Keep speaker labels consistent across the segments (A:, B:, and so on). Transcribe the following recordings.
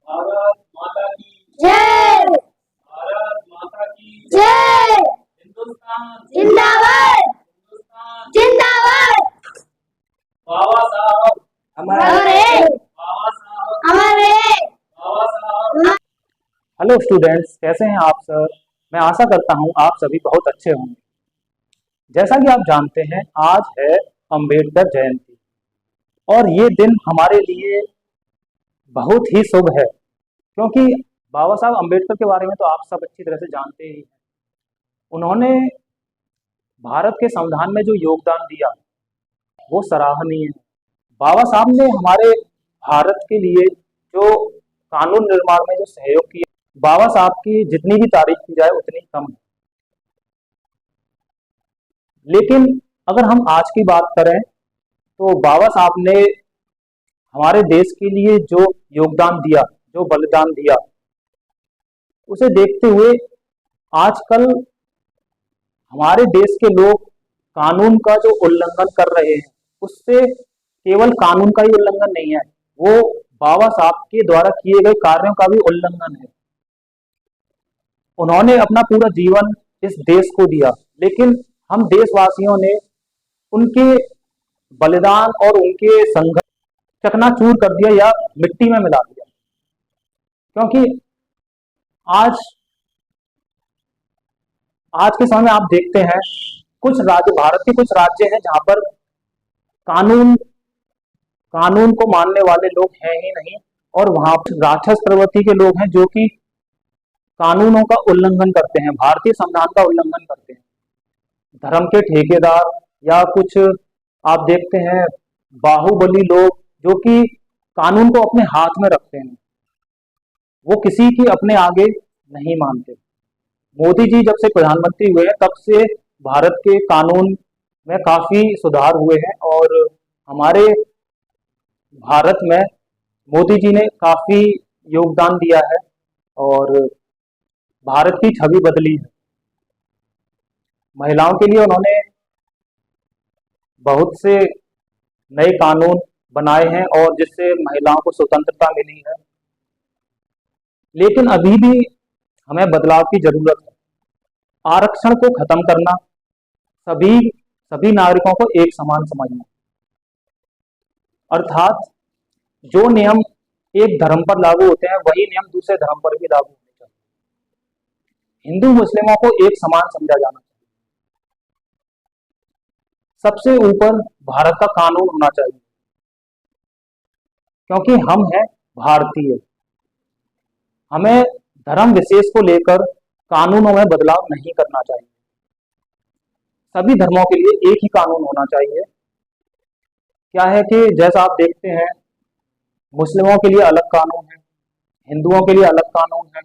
A: भारत माता की
B: जय।
A: भारत माता की
B: जय।
A: हिंदुस्तान
B: जिंदाबाद।
A: हिंदुस्तान
B: जिंदाबाद।
A: बाबा साहब
B: हमारे
A: बाबा साहब
B: हमारे
A: बाबा साहब।
C: हेलो स्टूडेंट्स, कैसे हैं आप सर? मैं आशा करता हूं आप सभी बहुत अच्छे होंगे। जैसा कि आप जानते हैं, आज है अंबेडकर जयंती और ये दिन हमारे लिए बहुत ही शुभ है, क्योंकि बाबा साहब अंबेडकर के बारे में तो आप सब अच्छी तरह से जानते ही हैं। उन्होंने भारत के संविधान में जो योगदान दिया वो सराहनीय है। बाबा साहब ने हमारे भारत के लिए जो कानून निर्माण में जो सहयोग किया, बाबा साहब की जितनी भी तारीफ की जाए उतनी कम है। लेकिन अगर हम आज की बात करें तो बाबा साहब ने हमारे देश के लिए जो योगदान दिया, जो बलिदान दिया, उसे देखते हुए आजकल हमारे देश के लोग कानून का जो उल्लंघन कर रहे हैं, उससे केवल कानून का ही उल्लंघन नहीं है, वो बाबा साहब के द्वारा किए गए कार्यों का भी उल्लंघन है। उन्होंने अपना पूरा जीवन इस देश को दिया, लेकिन हम देशवासियों ने उनके बलिदान और उनके संघर्ष चकनाचूर कर दिया या मिट्टी में मिला दिया। क्योंकि आज आज के समय में आप देखते हैं, कुछ राज्य, भारत के कुछ राज्य हैं जहां पर कानून कानून को मानने वाले लोग हैं ही नहीं, और वहां पर राक्षस प्रवृत्ति के लोग हैं जो कि कानूनों का उल्लंघन करते हैं, भारतीय संविधान का उल्लंघन करते हैं। धर्म के ठेकेदार या कुछ आप देखते हैं बाहुबली लोग जो कि कानून को अपने हाथ में रखते हैं, वो किसी की अपने आगे नहीं मानते। मोदी जी जब से प्रधानमंत्री हुए हैं तब से भारत के कानून में काफी सुधार हुए हैं और हमारे भारत में मोदी जी ने काफी योगदान दिया है और भारत की छवि बदली है। महिलाओं के लिए उन्होंने बहुत से नए कानून बनाए हैं और जिससे महिलाओं को स्वतंत्रता मिली है। लेकिन अभी भी हमें बदलाव की जरूरत है। आरक्षण को खत्म करना, सभी नागरिकों को एक समान समझना, अर्थात जो नियम एक धर्म पर लागू होते हैं वही नियम दूसरे धर्म पर भी लागू होने चाहिए। हिंदू मुस्लिमों को एक समान समझा जाना चाहिए। सबसे ऊपर भारत का कानून होना चाहिए, क्योंकि हम हैं भारतीय। हमें धर्म विशेष को लेकर कानूनों में बदलाव नहीं करना चाहिए। सभी धर्मों के लिए एक ही कानून होना चाहिए। क्या है कि जैसा आप देखते हैं, मुस्लिमों के लिए अलग कानून है, हिंदुओं के लिए अलग कानून है,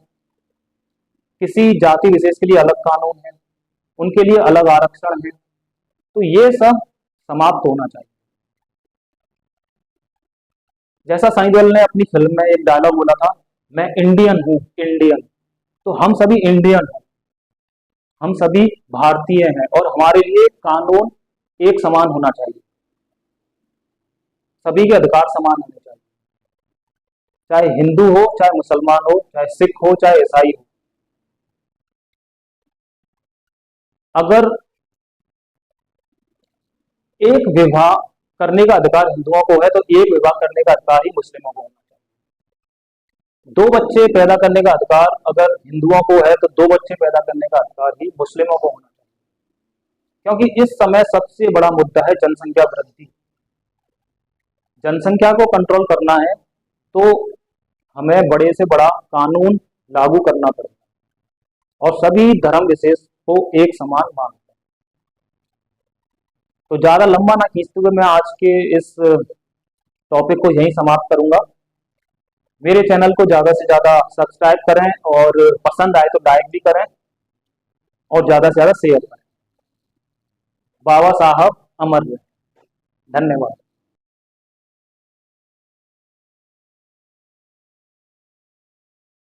C: किसी जाति विशेष के लिए अलग कानून है, उनके लिए अलग आरक्षण है। तो ये सब समाप्त होना चाहिए। जैसा सनी देओल ने अपनी फिल्म में एक डायलॉग बोला था, मैं इंडियन हूं, इंडियन। तो हम सभी इंडियन हैं, हम सभी भारतीय हैं और हमारे लिए कानून एक समान होना चाहिए। सभी के अधिकार समान होने चाहिए, चाहे हिंदू हो, चाहे मुसलमान हो, चाहे सिख हो, चाहे ईसाई हो। अगर एक विवाह करने का अधिकार हिंदुओं को है तो एक विवाह करने का अधिकार ही मुस्लिमों को होना चाहिए। दो बच्चे पैदा करने का अधिकार अगर हिंदुओं को है तो दो बच्चे पैदा करने का अधिकार ही मुस्लिमों को होना चाहिए। क्योंकि इस समय सबसे बड़ा मुद्दा है जनसंख्या वृद्धि। जनसंख्या को कंट्रोल करना है तो हमें बड़े से बड़ा कानून लागू करना पड़ेगा और सभी धर्म विशेष को एक समान मानते हैं। तो ज्यादा लंबा ना खींचते हुए मैं आज के इस टॉपिक को यहीं समाप्त करूंगा। मेरे चैनल को ज्यादा से ज्यादा सब्सक्राइब करें और पसंद आए तो लाइक भी करें और ज्यादा से ज्यादा शेयर करें। बाबा साहब अमर रहे। धन्यवाद।